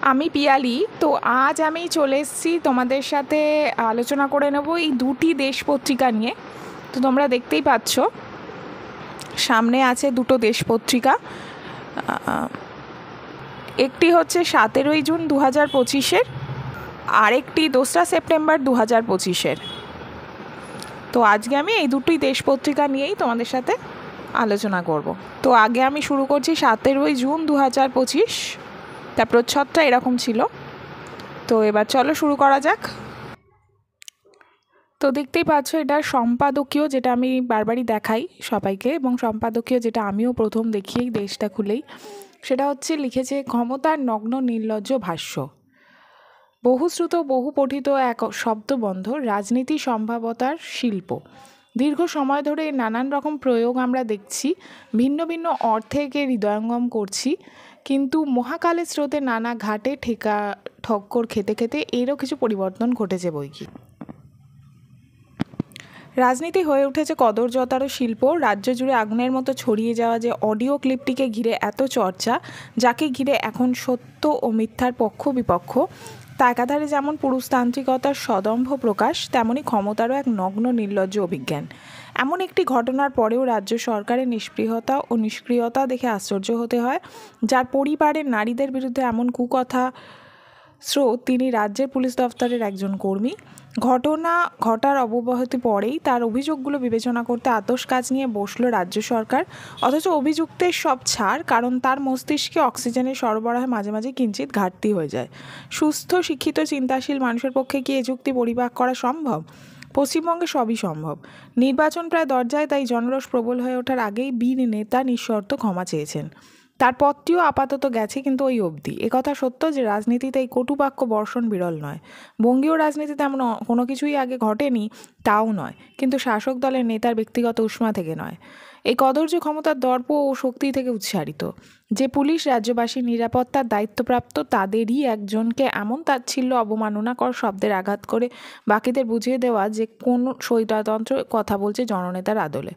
আমি পিয়ালি। তো আজ আমি চলে এসেছি তোমাদের সাথে আলোচনা করে নেব এই দুটি দেশ পত্রিকা নিয়ে। তো তোমরা দেখতেই পাচ্ছ সামনে আছে দুটো দেশ পত্রিকা। একটি হচ্ছে 17ই জুন 2025-এর, আরেকটি 2রা সেপ্টেম্বর 2025-এর। তো আজকে আমি এই দুটোই দেশ পত্রিকা নিয়েই তোমাদের সাথে আলোচনা করব। তো আগে আমি শুরু করছি 17ই জুন 2025। তার প্রচ্ছদটা এরকম ছিল। তো এবার চলো শুরু করা যাক। তো দেখতেই পাচ্ছ এটা সম্পাদকীয়, যেটা আমি বারবারই দেখাই সবাইকে, এবং সম্পাদকীয় যেটা আমিও প্রথম দেখিয়েই দেশটা খুলেই, সেটা হচ্ছে লিখেছে ক্ষমতার নগ্ন নির্লজ্জ ভাষ্য। বহুশ্রুত বহু পঠিত এক শব্দবন্ধ রাজনীতি সম্ভাবতার শিল্প। দীর্ঘ সময় ধরে নানান রকম প্রয়োগ আমরা দেখছি, ভিন্ন ভিন্ন অর্থে একে হৃদয়ঙ্গম করছি, কিন্তু মহাকালের স্রোতে নানা ঘাটে ঠক্কর খেতে খেতে এরও কিছু পরিবর্তন ঘটেছে বইকি। রাজনীতি হয়ে উঠেছে কদর্যতারও শিল্প। রাজ্য জুড়ে আগুনের মতো ছড়িয়ে যাওয়া যে অডিও ক্লিপটিকে ঘিরে এত চর্চা, যাকে ঘিরে এখন সত্য ও মিথ্যার পক্ষ বিপক্ষ, তা একাধারে যেমন পুরুষতান্ত্রিকতার সদম্ভ প্রকাশ, তেমনি ক্ষমতারও এক নগ্ন নির্লজ্জ অভিজ্ঞান। এমন একটি ঘটনার পরেও রাজ্য সরকারের নিষ্পৃহতা ও নিষ্ক্রিয়তা দেখে আশ্চর্য হতে হয়। যার পরিবারের নারীদের বিরুদ্ধে এমন কুকথা স্রোত, তিনি রাজ্যের পুলিশ দফতরের একজন কর্মী। ঘটনা ঘটার অব্যবহিত পরেই তার অভিযোগগুলো বিবেচনা করতে আতশ কাজ নিয়ে বসল রাজ্য সরকার। অথচ অভিযুক্তের সব ছাড়, কারণ তার মস্তিষ্কে অক্সিজেনের সরবরাহে মাঝে মাঝে কিঞ্চিত ঘাটতি হয়ে যায়। সুস্থ শিক্ষিত চিন্তাশীল মানুষের পক্ষে কি এ যুক্তি পরিপাক করা সম্ভব? পশ্চিমবঙ্গে সবই সম্ভব। নির্বাচন প্রায় দরজায়, তাই জনরোষ প্রবল হয়ে ওঠার আগেই বীর নেতা নিঃশর্ত ক্ষমা চেয়েছেন। তার পথটিও আপাতত গেছে, কিন্তু ওই অবধি। একথা সত্য যে রাজনীতিতে এই কটুবাক্য বর্ষণ বিরল নয়। বঙ্গীয় রাজনীতিতে এমন কোনো কিছুই আগে ঘটেনি, তাও নয়, কিন্তু শাসক দলের নেতার ব্যক্তিগত উষ্মা থেকে নয়। এই কদর্য ক্ষমতার দর্প ও শক্তি থেকে উৎসারিত। যে পুলিশ রাজ্যবাসীর নিরাপত্তার দায়িত্বপ্রাপ্ত, তাদেরই একজনকে এমন তাচ্ছিল্য অবমাননাকর শব্দের আঘাত করে বাকিদের বুঝিয়ে দেওয়া যে কোন স্বৈরতন্ত্র কথা বলছে জননেতার আদলে।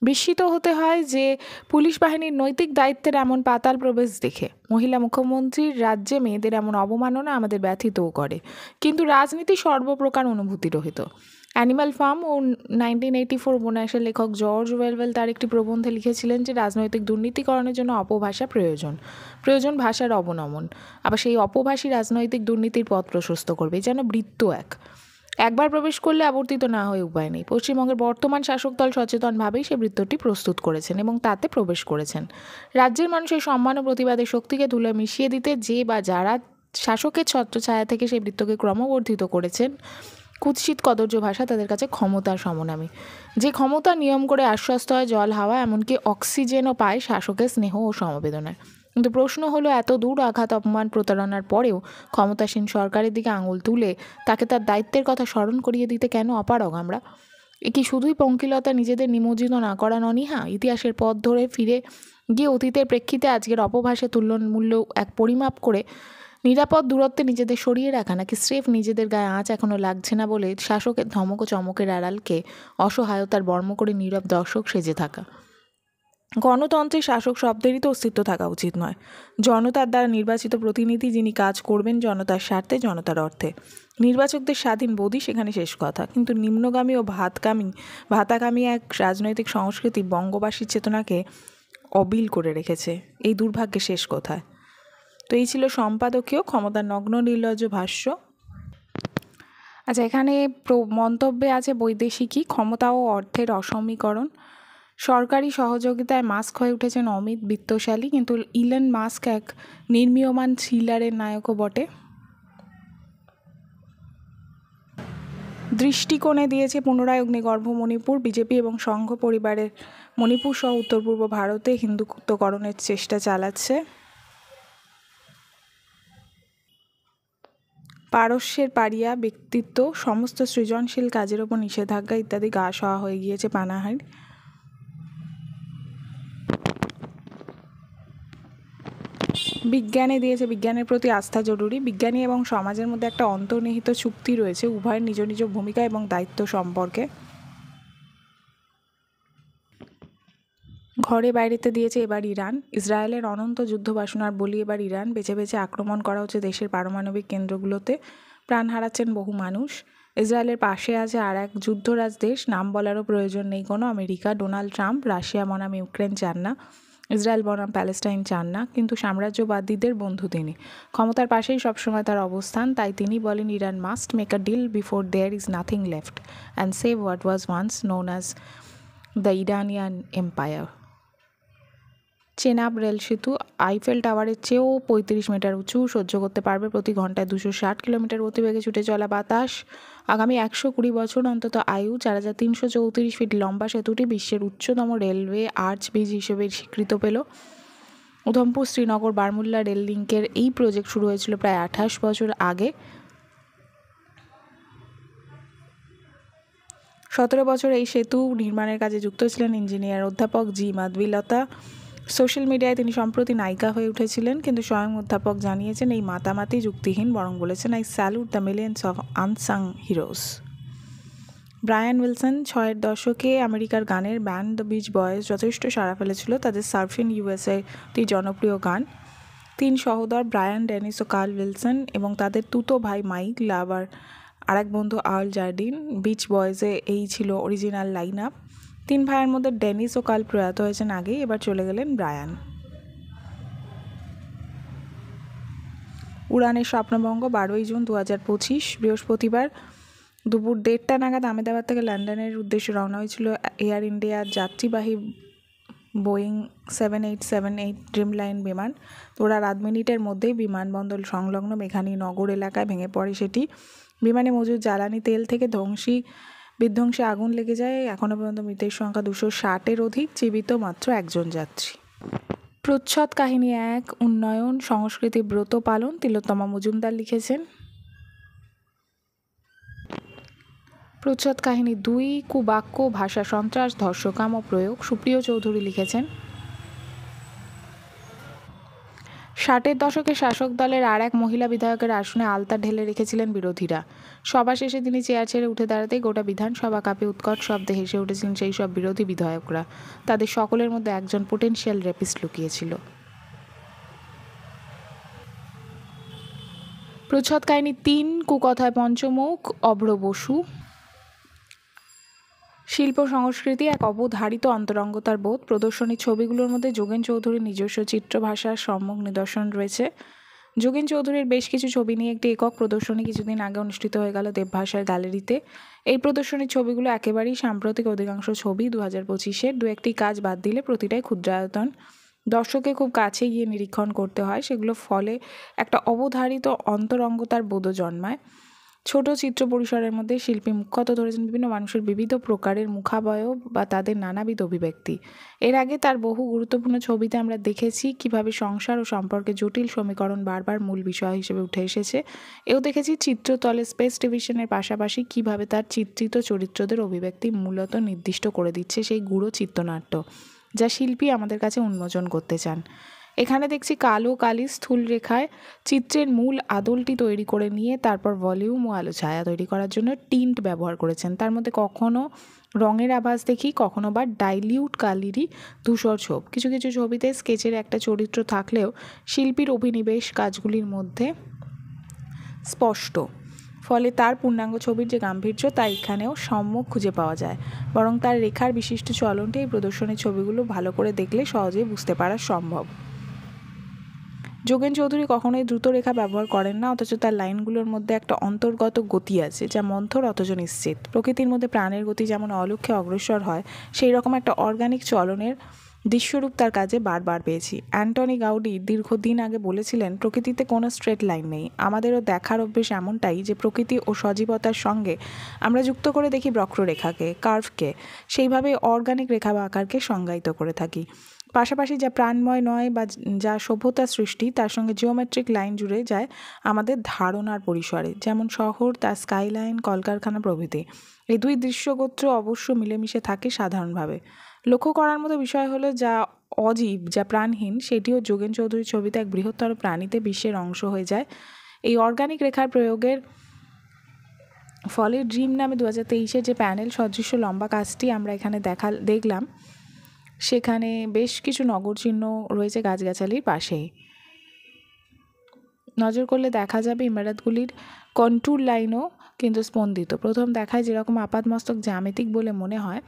বিস্মিত হতে হয় যে পুলিশ বাহিনীর নৈতিক দায়িত্বের এমন পাতাল প্রবেশ দেখে। মহিলা মুখ্যমন্ত্রীর রাজ্যে মেয়েদের এমন অবমাননা আমাদের ব্যথিতও করে, কিন্তু রাজনীতি সর্বপ্রকার অনুভূতি রহিত। অ্যানিমাল ফার্ম ও 1984 উপন্যাসের লেখক জর্জ ওয়েলওয়েল তার একটি প্রবন্ধে লিখেছিলেন যে রাজনৈতিক দুর্নীতিকরণের জন্য অপভাষা প্রয়োজন ভাষার অবনমন। আবার সেই অপভাষী রাজনৈতিক দুর্নীতির পথ প্রশস্ত করবে, যেন বৃত্ত একবার প্রবেশ করলে আবর্তিত না হয়ে উপায় নেই। পশ্চিমবঙ্গের বর্তমান শাসক দল সচেতনভাবেই সে বৃত্তটি প্রস্তুত করেছেন এবং তাতে প্রবেশ করেছেন। রাজ্যের মানুষের সম্মান ও প্রতিবাদের শক্তিকে ধুলো মিশিয়ে দিতে যে বা যারা শাসকের ছত্রছায়া থেকে সেই বৃত্তকে ক্রমবর্ধিত করেছেন, কুৎসিত কদর্য ভাষা তাদের কাছে ক্ষমতার সমনামী। যে ক্ষমতা নিয়ম করে আশ্বস্ত হয় জল, হাওয়া, এমনকি অক্সিজেনও পায় শাসকের স্নেহ ও সমবেদনায়। কিন্তু প্রশ্ন হলো, এত দূর আঘাত, অপমান, প্রতারণার পরেও ক্ষমতাসীন সরকারের দিকে আঙুল তুলে তাকে তার দায়িত্বের কথা স্মরণ করিয়ে দিতে কেন অপারগ আমরা? এ কি শুধুই পঙ্কিলতা, নিজেদের নিমজ্জিত না করা অনীহা? ইতিহাসের পথ ধরে ফিরে গিয়ে অতীতের প্রেক্ষিতে আজকের অপভাষার তুল্যমূল্য এক পরিমাপ করে নিরাপদ দূরত্বে নিজেদের সরিয়ে রাখা, নাকি স্রেফ নিজেদের গায়ে আঁচ এখনও লাগছে না বলে শাসকের ধমক ও চমকের আড়ালকে অসহায়তার বর্ম করে নীরব দর্শক সেজে থাকা? গণতন্ত্রে শাসক শব্দেরই তো অস্তিত্ব থাকা উচিত নয়। জনতার দ্বারা নির্বাচিত প্রতিনিধি, যিনি কাজ করবেন জনতার স্বার্থে, জনতার অর্থে। নির্বাচকদের স্বাধীন বোধই সেখানে শেষ কথা। কিন্তু নিম্নগামী ও ভাতাকামী এক রাজনৈতিক সংস্কৃতি বঙ্গবাসীর চেতনাকে অবিল করে রেখেছে। এই দুর্ভাগ্যের শেষ কোথায়? তো এই ছিল সম্পাদকীয় ক্ষমতার নগ্ন নির্লজ্জ ভাষ্য। আচ্ছা, এখানে মন্তব্যে আছে বৈদেশিকী, ক্ষমতা ও অর্থের অসমীকরণ। সরকারি সহযোগিতায় মাস্ক হয়ে উঠেছেন অমিত বিত্তশালী, কিন্তু ইলন মাস্ক এক নির্মীয়মান থ্রিলারের নায়কও বটে। দৃষ্টিকোণে দিয়েছে পুনরায় অগ্নিগর্ভ মণিপুর। বিজেপি এবং সংঘ পরিবারের মণিপুর সহ উত্তর পূর্ব ভারতে হিন্দুত্বকরণের চেষ্টা চালাচ্ছে। পারস্যের পারিয়া ব্যক্তিত্ব, সমস্ত সৃজনশীল কাজের ওপর নিষেধাজ্ঞা ইত্যাদি গা সওয়া হয়ে গিয়েছে পানাহার। বিজ্ঞানে দিয়েছে বিজ্ঞানের প্রতি আস্থা জরুরি। বিজ্ঞানী এবং সমাজের মধ্যে একটা অন্তর্নিহিত চুক্তি রয়েছে উভয়ের নিজ নিজ ভূমিকা এবং দায়িত্ব সম্পর্কে। ঘরে বাইরেতে দিয়েছে এবার ইরান। ইসরায়েলের অনন্ত যুদ্ধ বাসনার বলি এবার ইরান। বেছে বেছে আক্রমণ করা হচ্ছে দেশের পারমাণবিক কেন্দ্রগুলোতে। প্রাণ হারাচ্ছেন বহু মানুষ। ইসরায়েলের পাশে আছে আর এক যুদ্ধরাজ দেশ, নাম বলারও প্রয়োজন নেই কোনো, আমেরিকা। ডোনাল্ড ট্রাম্প রাশিয়া বনাম ইউক্রেন চান না, ইসরায়েল বনাম প্যালেস্টাইন চান না, কিন্তু সাম্রাজ্যবাদীদের বন্ধু তিনি। ক্ষমতার পাশেই সবসময় তার অবস্থান, তাই তিনি বলেন Iran must make a deal before there is nothing left and save what was once known as the Iranian empire. Chenab rail সেতু আইফেল টাওয়ারের চেয়েও 35 মিটার উঁচু, সহ্য করতে পারবে প্রতি ঘন্টায় 260 কিলোমিটার গতিবেগে ছুটে চলা বাতাস। আগামী 120 বছর অন্তত আয়ু। 4334 ফিট লম্বা সেতুটি বিশ্বের উচ্চতম রেলওয়ে আর্চ ব্রিজ হিসেবে স্বীকৃত পেল। উধমপুর শ্রীনগর বারমুল্লা রেল লিঙ্কের এই প্রজেক্ট শুরু হয়েছিল প্রায় 28 বছর আগে। 17 বছর এই সেতু নির্মাণের কাজে যুক্ত ছিলেন ইঞ্জিনিয়ার অধ্যাপক জি মাধবীলতা। সোশ্যাল মিডিয়ায় তিনি সম্প্রতি নায়িকা হয়ে উঠেছিলেন, কিন্তু স্বয়ং অধ্যাপক জানিয়েছেন এই মাতামাতি যুক্তিহীন, বরং বলেছেন I salute the millions of unsung heroes. Brian Wilson 6-এর দশকে আমেরিকার গানের ব্যান্ড দ্য বিচ বয়েজ যথেষ্ট সাড়া ফেলেছিল। তাদের সার্ফিং ইউএসএটি জনপ্রিয় গান। 3 সহোদর ব্রায়ান, ডেনিস ও কার্ল উইলসন এবং তাদের তুতো ভাই মাইক লাভার আরেক বন্ধু আর্ল জার্ডিন। বিচ বয়েজে এই ছিল অরিজিনাল লাইন আপ। 3 ভাইয়ের মধ্যে ডেনিস ও কার্ল প্রয়াত হয়েছেন আগেই, এবার চলে গেলেন ব্রায়ান। উড়ানের স্বপ্নভঙ্গ 12ই জুন 2025 বৃহস্পতিবার দুপুর 1:30 নাগাদ আহমেদাবাদ থেকে লন্ডনের উদ্দেশ্যে রওনা হয়েছিল এয়ার ইন্ডিয়ার যাত্রীবাহী বোয়িং 7878 ড্রিম লাইন বিমান। ওরা রাত মিনিটের মধ্যেই বিমানবন্দর সংলগ্ন মেঘানী নগর এলাকায় ভেঙে পড়ে সেটি। বিমানে মজুদ জ্বালানি তেল থেকে বিধ্বংসী আগুন লেগে যায়। এখনও পর্যন্ত মৃতের সংখ্যা 260-এর অধিক, জীবিত মাত্র 1 যাত্রী। প্রচ্ছদ কাহিনী 1 উন্নয়ন সংস্কৃতি ব্রত পালন তিলোত্তমা মজুমদার লিখেছেন। প্রচ্ছদ কাহিনী 2 কুবাক্য ভাষা সন্ত্রাস ধর্ষকাম ও প্রয়োগ সুপ্রিয় চৌধুরী লিখেছেন। 60-এর দশকে শাসক দলের আর এক মহিলা বিধায়কের আসনে আলতা ঢেলে রেখেছিলেন বিরোধীরা। সভা শেষে তিনি চেয়ার ছেড়ে উঠে দাঁড়াতেই গোটা বিধানসভা কাঁপে উৎকট শব্দে হেসে উঠেছিলেন সেই সব বিরোধী বিধায়করা। তাদের সকলের মধ্যে একজন পোটেনশিয়াল রেপিস্ট লুকিয়েছিল। প্রচ্ছদ কাহিনী 3 কুকথায় পঞ্চমুখ অভ্র বসু। শিল্প সংস্কৃতি এক অবধারিত অন্তরঙ্গতার বোধ। প্রদর্শনী ছবিগুলোর মধ্যে যোগেন চৌধুরীর নিজস্ব চিত্রভাষার সম্যক নিদর্শন রয়েছে। যোগেন চৌধুরীর বেশ কিছু ছবি নিয়ে একটি একক প্রদর্শনী কিছুদিন আগে অনুষ্ঠিত হয়ে গেল দেবভাষার গ্যালারিতে। এই প্রদর্শনীর ছবিগুলো একেবারেই সাম্প্রতিক, অধিকাংশ ছবি 2025-এর। 2-1টি কাজ বাদ দিলে প্রতিটাই ক্ষুদ্রায়তন। দর্শককে খুব কাছে গিয়ে নিরীক্ষণ করতে হয়, সেগুলো ফলে একটা অবধারিত অন্তরঙ্গতার বোধও জন্মায়। ছোট চিত্র পরিসরের মধ্যে শিল্পী মুখ্যত ধরেছেন বিভিন্ন মানুষের বিবিধ প্রকারের মুখাবয়ব বা তাদের নানাবিধ অভিব্যক্তি। এর আগে তার বহু গুরুত্বপূর্ণ ছবিতে আমরা দেখেছি কিভাবে সংসার ও সম্পর্কে জটিল সমীকরণ বারবার মূল বিষয় হিসেবে উঠে এসেছে। এও দেখেছি চিত্রতলে স্পেস ডিভিশনের পাশাপাশি কিভাবে তার চিত্রিত চরিত্রদের অভিব্যক্তি মূলত নির্দিষ্ট করে দিচ্ছে সেই গূঢ় চিত্রনাট্য, যা শিল্পী আমাদের কাছে উন্মোচন করতে চান। এখানে দেখছি কালো কালি স্থূল রেখায় চিত্রের মূল আদলটি তৈরি করে নিয়ে তারপর ভলিউম ও আলো ছায়া তৈরি করার জন্য টিন্ট ব্যবহার করেছেন। তার মধ্যে কখনো রঙের আভাস দেখি, কখনো বা ডাইলিউট কালিরই ধূসর ছোপ। কিছু কিছু ছবিতে স্কেচের একটা চরিত্র থাকলেও শিল্পীর অভিনিবেশ কাজগুলির মধ্যে স্পষ্ট, ফলে তার পূর্ণাঙ্গ ছবির যে গাম্ভীর্য তা এখানেও সম্যক খুঁজে পাওয়া যায়। বরং তার রেখার বিশিষ্ট চলনটি এই প্রদর্শনীর ছবিগুলো ভালো করে দেখলে সহজেই বুঝতে পারা সম্ভব। যোগেন চৌধুরী কখনোই দ্রুত রেখা ব্যবহার করেন না, অথচ তার লাইনগুলোর মধ্যে একটা অন্তর্গত গতি আছে যা মন্থর অথচ নিশ্চিত। প্রকৃতির মধ্যে প্রাণের গতি যেমন অলক্ষ্যে অগ্রসর হয়, সেই রকম একটা অর্গানিক চলনের দৃশ্যরূপ তার কাজে বারবার পেয়েছি। অ্যান্টনি গাউডি দীর্ঘদিন আগে বলেছিলেন, প্রকৃতিতে কোনো স্ট্রেট লাইন নেই। আমাদেরও দেখার অভ্যেস এমনটাই যে প্রকৃতি ও সজীবতার সঙ্গে আমরা যুক্ত করে দেখি বক্ররেখাকে, কার্ভকে, সেইভাবে অর্গানিক রেখা বা আকারকে সংজ্ঞায়িত করে থাকি। পাশাপাশি যা প্রাণময় নয় বা যা সভ্যতা সৃষ্টি, তার সঙ্গে জিওমেট্রিক লাইন জুড়ে যায় আমাদের ধারণার পরিসরে, যেমন শহর, তার স্কাইলাইন, কলকারখানা প্রভৃতি। এই দুই দৃশ্যগোত্র অবশ্য মিলেমিশে থাকে সাধারণভাবে। লক্ষ্য করার মতো বিষয় হলো, যা অজীব, যা প্রাণহীন, সেটিও যোগেন চৌধুরীর ছবিতে এক বৃহত্তর প্রাণীতে বিশ্বের অংশ হয়ে যায়। এই অর্গানিক রেখার প্রয়োগের ফলে ড্রিম নামে 2023-এর যে প্যানেল সদৃশ্য লম্বা কাজটি আমরা এখানে দেখলাম, সেখানে বেশ কিছু নগর চিহ্ন রয়েছে গাছগাছালির পাশেই। নজর করলে দেখা যাবে ইমারতগুলির কন্ট্যুর লাইনও কিন্তু স্পন্দিত। প্রথম দেখায় যেরকম আপাতমস্তক জ্যামিতিক বলে মনে হয়,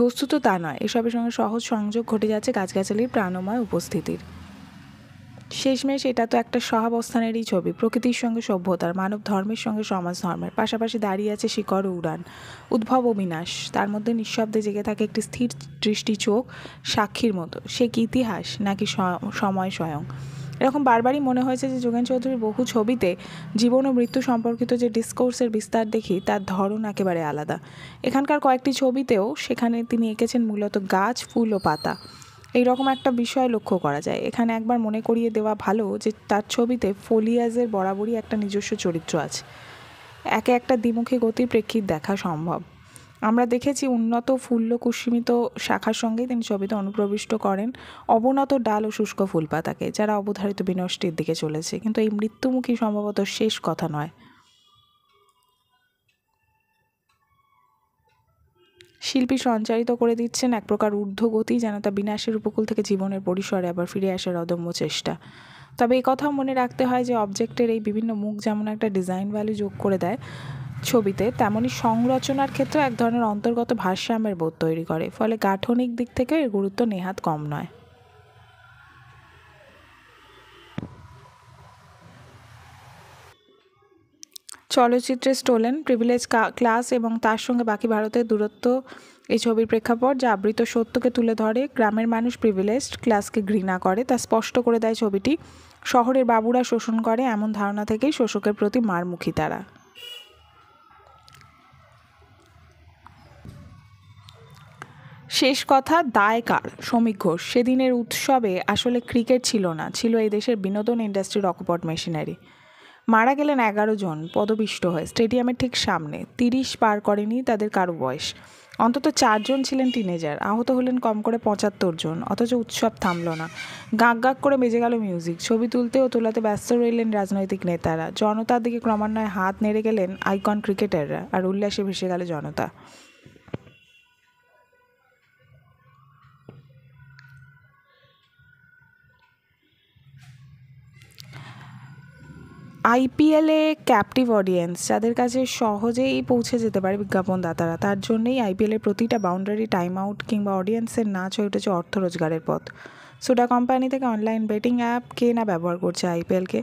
বস্তুত তা নয়। এসবের সঙ্গে সহজ সংযোগ ঘটে যাচ্ছে গাছগাছালির প্রাণময় উপস্থিতির। শেষমেশ এটা তো একটা সহাবস্থানেরই ছবি, প্রকৃতির সঙ্গে সভ্যতার, মানব ধর্মের সঙ্গে সমাজ ধর্মের। পাশাপাশি দাঁড়িয়ে আছে শিকড় ও উড়ান, উদ্ভব ও বিনাশ। তার মধ্যে নিঃশব্দে জেগে থাকে একটি স্থির দৃষ্টি চোখ, সাক্ষীর মতো। সে কি ইতিহাস নাকি সময় স্বয়ং? এরকম বারবারই মনে হয়েছে যে যোগেন চৌধুরীর বহু ছবিতে জীবন ও মৃত্যু সম্পর্কিত যে ডিসকোর্সের বিস্তার দেখি তার ধরন একেবারে আলাদা। এখানকার কয়েকটি ছবিতেও সেখানে তিনি এঁকেছেন মূলত গাছ, ফুল ও পাতা। এই রকম একটা বিষয় লক্ষ্য করা যায়। এখানে একবার মনে করিয়ে দেওয়া ভালো যে তার ছবিতে ফোলিয়াজের বরাবরই একটা নিজস্ব চরিত্র আছে। একে একটা দ্বিমুখী গতির প্রেক্ষিত দেখা সম্ভব। আমরা দেখেছি উন্নত ফুল্ল কুসুমিত শাখার সঙ্গেই তিনি ছবিতে অনুপ্রবিষ্ট করেন অবনত ডাল ও শুষ্ক ফুলপাতাকে, যারা অবধারিত বিনষ্টির দিকে চলেছে। কিন্তু এই মৃত্যুমুখী সম্ভবত শেষ কথা নয়। শিল্পী সঞ্চারিত করে দিচ্ছেন এক প্রকার ঊর্ধ্বগতি, যেন তা বিনাশের উপকূল থেকে জীবনের পরিসরে আবার ফিরে আসার অদম্য চেষ্টা। তবে এই কথাও মনে রাখতে হয় যে অবজেক্টের এই বিভিন্ন মুখ যেমন একটা ডিজাইন ভ্যালু যোগ করে দেয় ছবিতে, তেমনি সংরচনার ক্ষেত্রে এক ধরনের অন্তর্গত ভারসাম্যের বোধ তৈরি করে। ফলে গাঠনিক দিক থেকে এর গুরুত্ব নেহাত কম নয়। চলচ্চিত্রে স্টোলেন প্রিভিলেজ ক্লাস এবং তার সঙ্গে বাকি ভারতের দূরত্ব এই ছবির প্রেক্ষাপট, যা আবৃত সত্যকে তুলে ধরে। গ্রামের মানুষ প্রিভিলেজড ক্লাসকে ঘৃণা করে তা স্পষ্ট করে দেয় ছবিটি। শহরের বাবুরা শোষণ করে, এমন ধারণা থেকেই শোষকের প্রতি মারমুখী তারা। শেষ কথা, দায় কার? শ্রমিক ঘোষ। সেদিনের উৎসবে আসলে ক্রিকেট ছিল না, ছিল এই দেশের বিনোদন ইন্ডাস্ট্রির অকপট মেশিনারি। মারা গেলেন 11 জন পদপিষ্ট হয়ে স্টেডিয়ামের ঠিক সামনে। 30 পার করেনি তাদের কারো বয়স। অন্তত 4 জন ছিলেন টিনেজার। আহত হলেন কম করে 75 জন। অথচ উৎসব থামল না। গাঁক গাঁক করে বেজে গেল মিউজিক। ছবি তুলতে ও তোলাতে ব্যস্ত রইলেন রাজনৈতিক নেতারা। জনতার দিকে ক্রমান্বয়ে হাত নেড়ে গেলেন আইকন ক্রিকেটাররা, আর উল্লাসে ভেসে গেল জনতা। আইপিএলে ক্যাপটিভ অডিয়েন্স, যাদের কাছে সহজেই পৌঁছে যেতে পারে বিজ্ঞাপনদাতারা, তার জন্যেই আইপিএলের প্রতিটা বাউন্ডারি, টাইম আউট কিংবা অডিয়েন্সের নাচ হয়ে উঠেছে অর্থ রোজগারের পথ। সোডা কোম্পানি থেকে অনলাইন বেটিং অ্যাপ, কে না ব্যবহার করছে আইপিএলকে?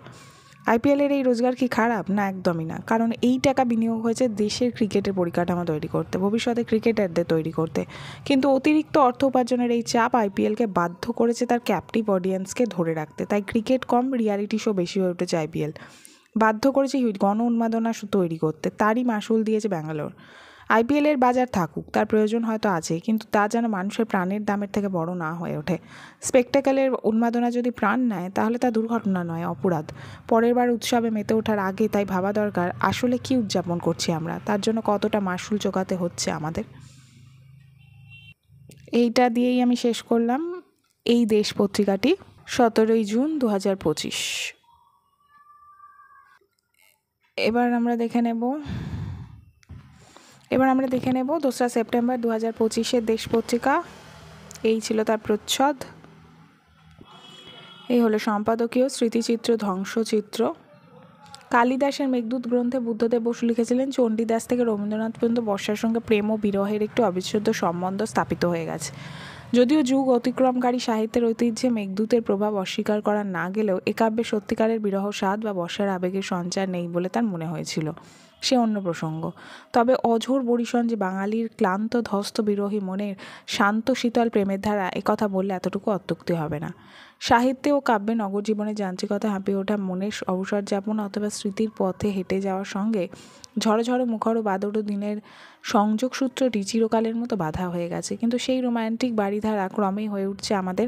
আইপিএলের এই রোজগার কি খারাপ? না, একদমই না। কারণ এই টাকা বিনিয়োগ হয়েছে দেশের ক্রিকেটের পরিকাঠামো তৈরি করতে, ভবিষ্যতে ক্রিকেটারদের তৈরি করতে। কিন্তু অতিরিক্ত অর্থ উপার্জনের এই চাপ আইপিএলকে বাধ্য করেছে তার ক্যাপটিভ অডিয়েন্সকে ধরে রাখতে। তাই ক্রিকেট কম, রিয়ালিটি শো বেশি হয়ে উঠেছে আইপিএল। বাধ্য করেছে গণ উন্মাদনা তৈরি করতে। তারই মাসুল দিয়েছে ব্যাঙ্গালোর। আইপিএলের বাজার থাকুক, তার প্রয়োজন হয়তো আছে, কিন্তু তা যেন মানুষের প্রাণের দামের থেকে বড় না হয়ে ওঠে। স্পেকটাকেলের উন্মাদনা যদি প্রাণ নেয়, তাহলে তা দুর্ঘটনা নয়, অপরাধ। পরের বার উৎসবে মেতে ওঠার আগে তাই ভাবা দরকার, আসলে কি উদযাপন করছি আমরা, তার জন্য কতটা মাসুল চোকাতে হচ্ছে আমাদের। এইটা দিয়েই আমি শেষ করলাম এই দেশ পত্রিকাটি। 17 জুন 2025। এবার আমরা দেখে নেব 2রা সেপ্টেম্বর 2025-এর দেশ পত্রিকা। এই ছিল তার প্রচ্ছদ। এই হলো সম্পাদকীয় স্মৃতিচিত্র, ধ্বংসচিত্র। কালিদাসের মেঘদূত গ্রন্থে বুদ্ধদেব বসু লিখেছিলেন, চণ্ডীদাস থেকে রবীন্দ্রনাথ পর্যন্ত বর্ষার সঙ্গে প্রেম ও বিরহের একটি অবিচ্ছেদ্য সম্বন্ধ স্থাপিত হয়ে গেছে। যদিও যুগ অতিক্রমকারী সাহিত্যের ঐতিহ্যে মেঘদূতের প্রভাব অস্বীকার করা না গেলেও এ কাব্যে সত্যিকারের বিরহ স্বাদ বা বর্ষার আবেগের সঞ্চার নেই বলে তার মনে হয়েছিল, সে অন্য প্রসঙ্গ। তবে অঝোর বরিশন যে বাঙালির ক্লান্ত ধস্ত বিরহী মনের শান্ত শীতল প্রেমের ধারা, একথা বললে এতটুকু অত্যুক্তি হবে না। সাহিত্যে ও কাব্যে নগর জীবনের যান্ত্রিকতা হাঁপিয়ে ওঠা মনের অবসর যাপন অথবা স্মৃতির পথে হেঁটে যাওয়ার সঙ্গে ঝড়ো ঝড়ো মুখর বাদুড় দিনের সংযোগসূত্রটি চিরকালের মতো বাধা হয়ে গেছে। কিন্তু সেই রোমান্টিক বাড়িধারা ক্রমেই হয়ে উঠছে আমাদের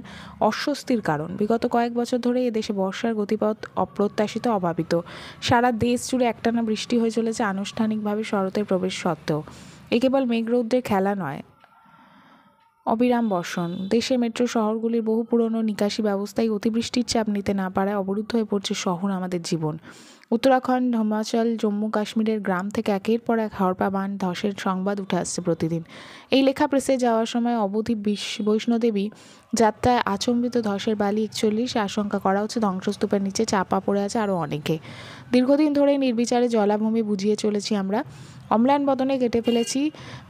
অস্বস্তির কারণ। বিগত কয়েক বছর ধরে এদেশে বর্ষার গতিপথ অপ্রত্যাশিত, অভাবিত। সারা দেশ জুড়ে একটানা বৃষ্টি হয়ে চলেছে আনুষ্ঠানিকভাবে শরতের প্রবেশ সত্ত্বেও। এ কেবল মেঘরৌদ্রের খেলা নয়, অবিরাম বর্ষণ। দেশের মেট্রো শহরগুলির বহু পুরনো নিকাশি ব্যবস্থায় অতিবৃষ্টির চাপ নিতে না পারায় অবরুদ্ধ হয়ে পড়ছে শহর আমাদের জীবন। উত্তরাখণ্ড, হিমাচল, জম্মু কাশ্মীরের গ্রাম থেকে একের পর এক হাওড়া বাঁধ ধসের সংবাদ উঠে আসছে প্রতিদিন। এই লেখা প্রেসে যাওয়ার সময় অবধি বৈষ্ণোদেবী যাত্রায় আচম্বিত ধসের বালি 41, আশঙ্কা করা হচ্ছে ধ্বংসস্তূপের নিচে চাপা পড়ে আছে আরও অনেকে। দীর্ঘদিন ধরে নির্বিচারে জলাভূমি বুঝিয়ে চলেছি আমরা। অম্লান বদনে কেটে ফেলেছি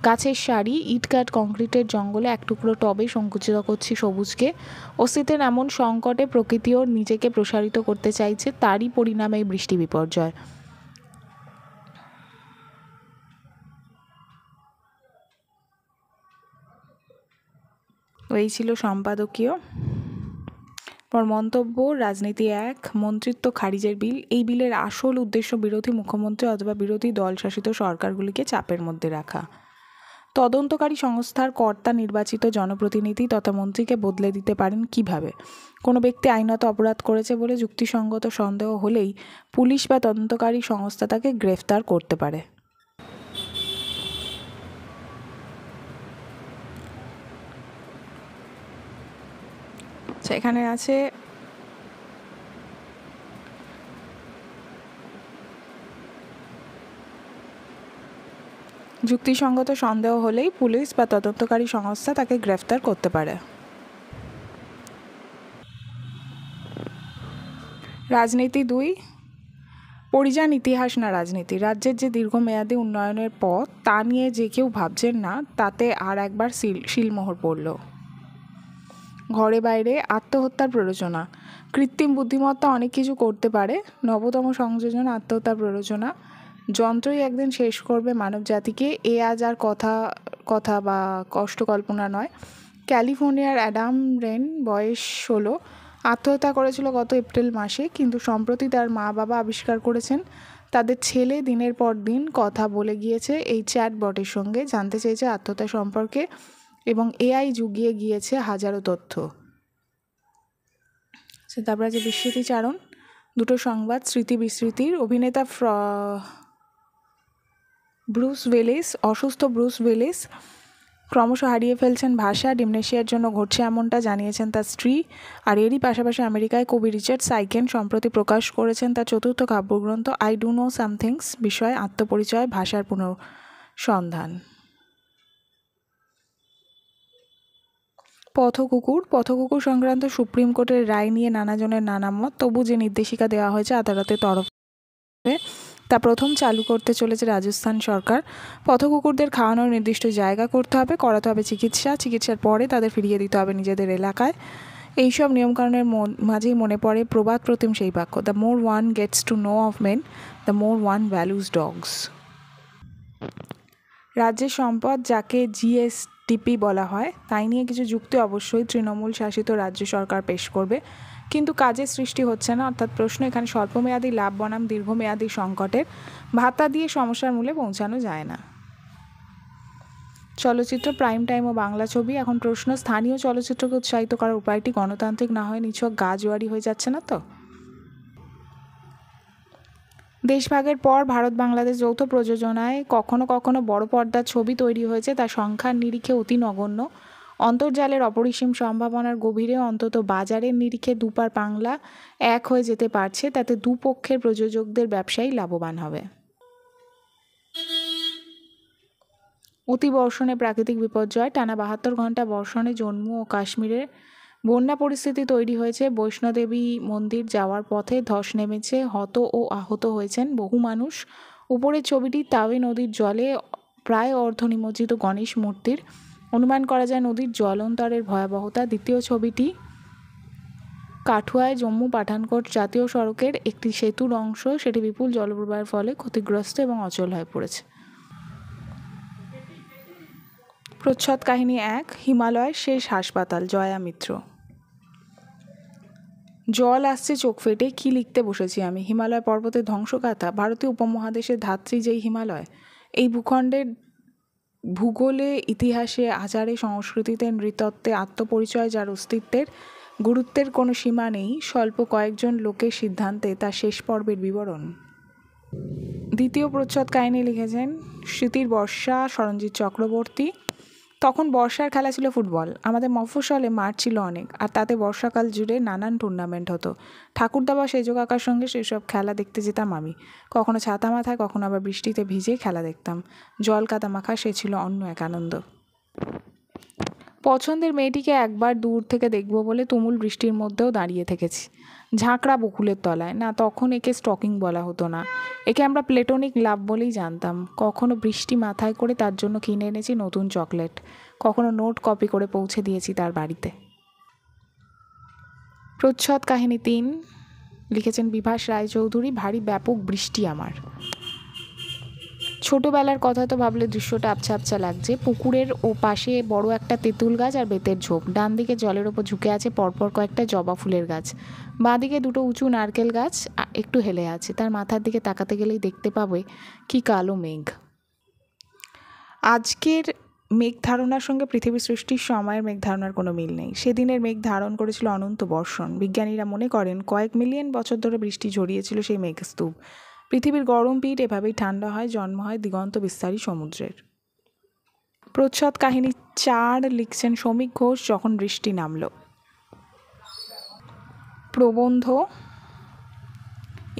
গাছের সারি, ইটকাট কংক্রিটের জঙ্গলে এক টুকরো টবে সংকুচিত করছি সবুজকে। অস্তিত্বের এমন সংকটে প্রকৃতিও নিজেকে প্রসারিত করতে চাইছে, তারই পরিণামে এই বৃষ্টি বিপর্যয়। এই ছিল সম্পাদকীয়। পর মন্তব্য, রাজনীতি 1, মন্ত্রিত্ব খারিজের বিল। এই বিলের আসল উদ্দেশ্য বিরোধী মুখ্যমন্ত্রী অথবা বিরোধী দল শাসিত সরকারগুলিকে চাপের মধ্যে রাখা। তদন্তকারী সংস্থার কর্তা নির্বাচিত জনপ্রতিনিধি তথা মন্ত্রীকে বদলে দিতে পারেন কিভাবে? কোনো ব্যক্তি আইনত অপরাধ করেছে বলে যুক্তিসঙ্গত সন্দেহ হলেই পুলিশ বা তদন্তকারী সংস্থা তাকে গ্রেফতার করতে পারে। এখানে আছে যুক্তিসঙ্গত সন্দেহ হলেই পুলিশ বা তদন্তকারী সংস্থা তাকে গ্রেফতার করতে পারে। রাজনীতি 2, পরিযান ইতিহাস না রাজনীতি। রাজ্যের যে দীর্ঘমেয়াদী উন্নয়নের পথ তা নিয়ে যে কেউ ভাবছেন না, তাতে আর একবার শিলমোহর পড়ল। ঘরে বাইরে আত্মহত্যার প্ররোচনা। কৃত্রিম বুদ্ধিমত্তা অনেক কিছু করতে পারে। নবতম সংযোজন আত্মহত্যার প্ররোচনা। যন্ত্রই একদিন শেষ করবে মানব জাতিকে, এ আজ আর কথা বা কষ্ট কল্পনা নয়। ক্যালিফোর্নিয়ার অ্যাডাম রেন, বয়স 16, আত্মহত্যা করেছিল গত এপ্রিল মাসে, কিন্তু সম্প্রতি তার মা বাবা আবিষ্কার করেছেন তাদের ছেলে দিনের পর দিন কথা বলে গিয়েছে এই চ্যাটবটের সঙ্গে, জানতে চেয়েছে আত্মহত্যা সম্পর্কে, এবং এআই জুগিয়ে গিয়েছে হাজারো তথ্য। তারপর আছে বিস্মৃতিচারণ। দুটো সংবাদ, স্মৃতি বিস্মৃতির। অভিনেতা ব্রুস উইলিস, অসুস্থ ব্রুস উইলিস ক্রমশ হারিয়ে ফেলছেন ভাষা। ডিমনেশিয়ার জন্য ঘটছে এমনটা জানিয়েছেন তার স্ত্রী। আর এরই পাশাপাশি আমেরিকায় কবি রিচার্ড সাইকেন সম্প্রতি প্রকাশ করেছেন তার চতুর্থ কাব্যগ্রন্থ আই ডু নো সামথিংস বিষয়ে আত্মপরিচয়, ভাষার পুনঃসন্ধান। পথকুকুর সংক্রান্ত সুপ্রিম কোর্টের রায় নিয়ে নানাজনের নানা মত। তবু যে নির্দেশিকা দেওয়া হয়েছে আদালতের তরফে তা প্রথম চালু করতে চলেছে রাজস্থান সরকার। পথকুকুরদের খাওয়ানোর নির্দিষ্ট জায়গা করতে হবে, করাতে হবে চিকিৎসার পরে তাদের ফিরিয়ে দিতে হবে নিজেদের এলাকায়। এইসব নিয়মকানুনের মাঝেই মনে পড়ে প্রবাদ প্রতিম সেই বাক্য, the more one gets to know of men, the more one values dogs. রাজ্যের সম্পদ যাকে জিএসডিপি বলা হয়, তাই নিয়ে কিছু যুক্তি অবশ্যই তৃণমূল শাসিত রাজ্য সরকার পেশ করবে, কিন্তু কাজের সৃষ্টি হচ্ছে না। অর্থাৎ প্রশ্ন এখানে স্বল্পমেয়াদী লাভ বনাম দীর্ঘমেয়াদী সংকটের। ভাতা দিয়ে সমস্যার মূলে পৌঁছানো যায় না। চলচ্চিত্র, প্রাইম টাইম ও বাংলা ছবি। এখন প্রশ্ন, স্থানীয় চলচ্চিত্রকে উৎসাহিত করার উপায়টি গণতান্ত্রিক না হয়ে নিছক গাজোয়ারি হয়ে যাচ্ছে না তো? দেশভাগের পর ভারত বাংলাদেশ যৌথ প্রযোজনায় কখনো কখনো বড় পর্দার ছবি তৈরি হয়েছে, তার সংখ্যার নিরিখে অতি নগণ্য। অন্তর্জালের অপরিসীম সম্ভাবনার গভীরে অন্তত বাজারের নিরিখে দুপার বাংলা এক হয়ে যেতে পারছে, তাতে দুপক্ষের প্রযোজকদের ব্যবসায়ী লাভবান হবে। অতিবর্ষণে প্রাকৃতিক বিপর্যয়। টানা 72 ঘন্টা বর্ষণে জম্মু ও কাশ্মীরে বন্যা পরিস্থিতি তৈরি হয়েছে। বৈষ্ণোদেবী মন্দির যাওয়ার পথে ধস নেমেছে, হত ও আহত হয়েছেন বহু মানুষ। উপরের ছবিটি তাওই নদীর জলে প্রায় অর্ধনিমজ্জিত গণেশ মূর্তির। অনুমান করা যায় নদীর জলন্তরের ভয়াবহতা। দ্বিতীয় ছবিটি কাঠুয়ায় জম্মু পাঠানকোট জাতীয় সড়কের একটি সেতুর অংশ, সেটি বিপুল জলপ্রবাহের ফলে ক্ষতিগ্রস্ত এবং অচল হয়ে পড়েছে। প্রচ্ছদ কাহিনী 1, হিমালয়ের শেষ হাসপাতাল। জয়া মিত্র। জল আসছে চোখ ফেটে, কি লিখতে বসেছি আমি। হিমালয় পর্বতের ধ্বংসগাথা। ভারতীয় উপমহাদেশের ধাত্রী যেই হিমালয়, এই ভূখণ্ডের ভূগোলে, ইতিহাসে, আচারে, সংস্কৃতিতে, নৃতত্ত্বে আত্মপরিচয়, যার অস্তিত্বের গুরুত্বের কোনো সীমা নেই, স্বল্প কয়েকজন লোকের সিদ্ধান্তে তার শেষ পর্বের বিবরণ। দ্বিতীয় প্রচ্ছদ কাহিনী লিখেছেন স্মৃতির বর্ষা, সরঞ্জিৎ চক্রবর্তী। তখন বর্ষার খেলা ছিল ফুটবল। আমাদের মফস্বলে মাঠ ছিল অনেক, আর তাতে বর্ষাকাল জুড়ে নানান টুর্নামেন্ট হতো। ঠাকুরদা বা সেজ কাকার সঙ্গে সেসব খেলা দেখতে যেতাম আমি। কখনো ছাতা মাথায়, কখনো আবার বৃষ্টিতে ভিজেই খেলা দেখতাম। জল কাদা মাখা সে ছিল অন্য এক আনন্দ। পছন্দের মেয়েটিকে একবার দূর থেকে দেখব বলে তুমুল বৃষ্টির মধ্যেও দাঁড়িয়ে থেকেছি, ঝাঁকড়া বকুলের তলায়। না, তখন একে স্টকিং বলা হতো না, একে আমরা প্লেটোনিক লাভ বলেই জানতাম। কখনো বৃষ্টি মাথায় করে তার জন্য কিনে এনেছি নতুন চকলেট, কখনো নোট কপি করে পৌঁছে দিয়েছি তার বাড়িতে। প্রচ্ছদ কাহিনী 3, লিখেছেন বিভাস রায়চৌধুরী। ভারী ব্যাপক বৃষ্টি আমার। ছোটোবেলার কথা তো ভাবলে দৃশ্যটা আবছা আবছা লাগছে। পুকুরের ও পাশে বড় একটা তেঁতুল গাছ আর বেতের ঝোপ। ডান দিকে জলের ওপর ঝুঁকে আছে পরপর কয়েকটা জবা ফুলের গাছ। বাঁদিকে দুটো উঁচু নারকেল গাছ একটু হেলে আছে। তার মাথার দিকে তাকাতে গেলেই দেখতে পাবে কি কালো মেঘ। আজকের মেঘ ধারণার সঙ্গে পৃথিবী সৃষ্টির সময়ের মেঘ ধারণার কোনো মিল নেই। সেদিনের মেঘ ধারণ করেছিল অনন্ত বর্ষণ। বিজ্ঞানীরা মনে করেন কয়েক মিলিয়ন বছর ধরে বৃষ্টি ঝরিয়েছিল সেই মেঘস্তূপ। পৃথিবীর গরম পিঠ এভাবেই ঠান্ডা হয়, জন্ম হয় দিগন্ত বিস্তারী সমুদ্রের। প্রচ্ছদ কাহিনী 4, লিখছেন শ্রমিক ঘোষ। যখন বৃষ্টি নামল। প্রবন্ধ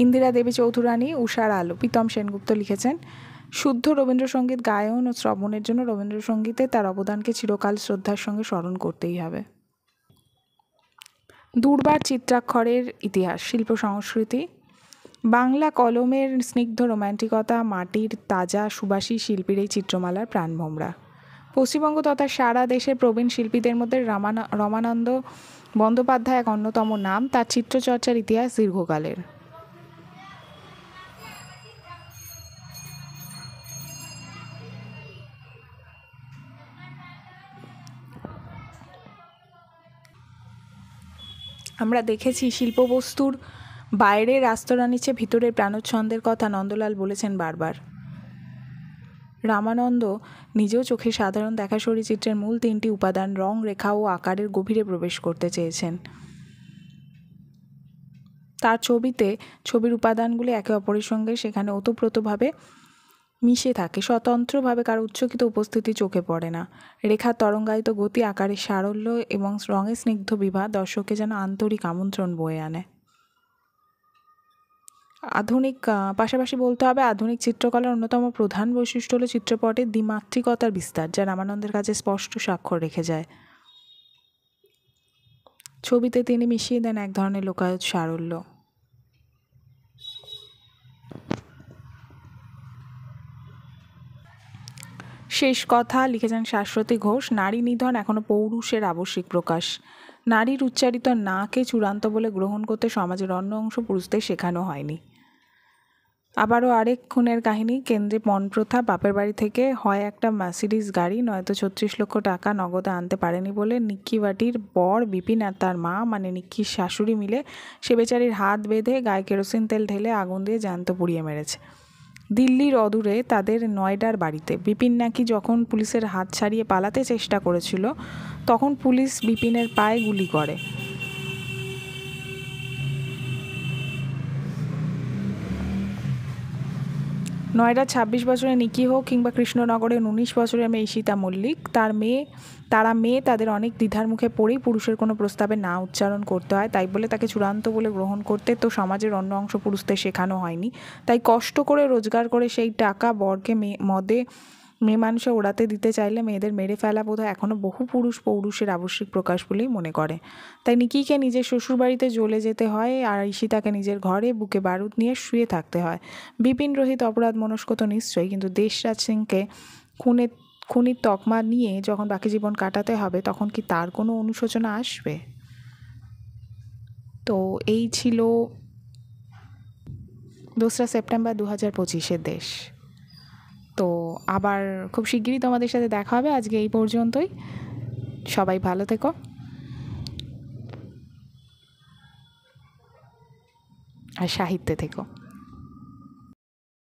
ইন্দিরা দেবী চৌধুরানী, উষার আলো। প্রীতম সেনগুপ্ত লিখেছেন। শুদ্ধ রবীন্দ্রসঙ্গীত গায়ন ও শ্রবণের জন্য রবীন্দ্রসঙ্গীতে তার অবদানকে চিরকাল শ্রদ্ধার সঙ্গে স্মরণ করতেই হবে। দুর্বার চিত্রাক্ষরের ইতিহাস, শিল্প সংস্কৃতি। বাংলা কলমের স্নিগ্ধ রোম্যান্টিকতা, মাটির তাজা সুবাসী শিল্পীর এই চিত্রমালার প্রাণভোমরা। পশ্চিমবঙ্গ তথা সারা দেশের প্রবীণ শিল্পীদের মধ্যে রমানন্দ বন্দ্যোপাধ্যায় এক অন্যতম নাম। তার চিত্রচর্চার ইতিহাস দীর্ঘকালের। আমরা দেখেছি শিল্পবস্তুর বাইরে রাস্তরা নিচে ভিতরের প্রাণোচ্ছন্দের কথা নন্দলাল বলেছেন বারবার। রামানন্দ নিজেও চোখে সাধারণ দেখা চিত্রের মূল 3টি উপাদান রং, রেখা ও আকারের গভীরে প্রবেশ করতে চেয়েছেন। তার ছবিতে ছবির উপাদানগুলি একে অপরের সঙ্গে সেখানে ওতপ্রোতভাবে মিশে থাকে। স্বতন্ত্রভাবে কারো উচ্চকিত উপস্থিতি চোখে পড়ে না। রেখার তরঙ্গায়িত গতি, আকারের সারল্য এবং রঙের স্নিগ্ধ বিভা দর্শককে যেন আন্তরিক আমন্ত্রণ বয়ে আনে। পাশাপাশি বলতে হবে আধুনিক চিত্রকলার অন্যতম প্রধান বৈশিষ্ট্য হলো চিত্রপটের দ্বিমাত্রিকতার বিস্তার, যা রামানন্দের কাছে স্পষ্ট স্বাক্ষর রেখে যায়। ছবিতে তিনি মিশিয়ে দেন এক ধরনের লোকায়ত সারল্য। শেষ কথা, লিখেছেন শাশ্বতী ঘোষ। নারী নিধন এখনো পৌরুষের আবশ্যিক প্রকাশ। নারীর উচ্চারিত নাকে চূড়ান্ত বলে গ্রহণ করতে সমাজের অন্য অংশ পুরুষদের শেখানো হয়নি। আবারও আরেক খুনের কাহিনী। কেন্দ্রে পণ প্রথা। বাপের বাড়ি থেকে হয় একটা মার্সিডিজ গাড়ি, নয়তো 36 লক্ষ টাকা নগদে আনতে পারেনি বলে নিক্কি বাটির বর বিপিন আর তার মা মানে নিক্কির শাশুড়ি মিলে সে বেচারির হাত বেঁধে গায়ে কেরোসিন তেল ঢেলে আগুন দিয়ে জ্যান্ত পুড়িয়ে মেরেছে। দিল্লির অদূরে তাদের নয়ডার বাড়িতে। বিপিন নাকি যখন পুলিশের হাত ছাড়িয়ে পালাতে চেষ্টা করেছিল তখন পুলিশ বিপিনের পায়ে গুলি করে। নয়ডার 26 বছরের নিকি হোক কিংবা কৃষ্ণনগরের 19 বছরের মেয়ে ঈশিতা মল্লিক, তারা মেয়ে তাদের অনেক দ্বিধার মুখে পড়েই পুরুষের কোনো প্রস্তাবে না উচ্চারণ করতে হয়। তাই বলে তাকে চূড়ান্ত বলে গ্রহণ করতে তো সমাজের অন্য অংশ পুরুষদের শেখানো হয়নি। তাই কষ্ট করে রোজগার করে সেই টাকা বরকে মেয়ে মানুষে ওড়াতে দিতে চাইলে মেয়েদের মেরে ফেলা বোধহয় এখনও বহু পুরুষ পৌরুষের আবশ্যিক প্রকাশ বলেই মনে করে। তাই নিকিকে নিজের শ্বশুরবাড়িতে জ্বলে যেতে হয় আর ঈশিতাকে নিজের ঘরে বুকে বারুদ নিয়ে শুয়ে থাকতে হয়। বিপিন রোহিত অপরাধ মনস্ক তো নিশ্চয়ই, কিন্তু দেশরাজ সিংকে খুনির তকমা নিয়ে যখন বাকি জীবন কাটাতে হবে তখন কি তার কোনো অনুশোচনা আসবে? তো এই ছিল 2রা সেপ্টেম্বর 2025-এর দেশ। তো আবার খুব শিগগিরই তোমাদের সাথে দেখা হবে। আজকে এই পর্যন্তই। সবাই ভালো থেকো আর সাহিত্যে থেকো।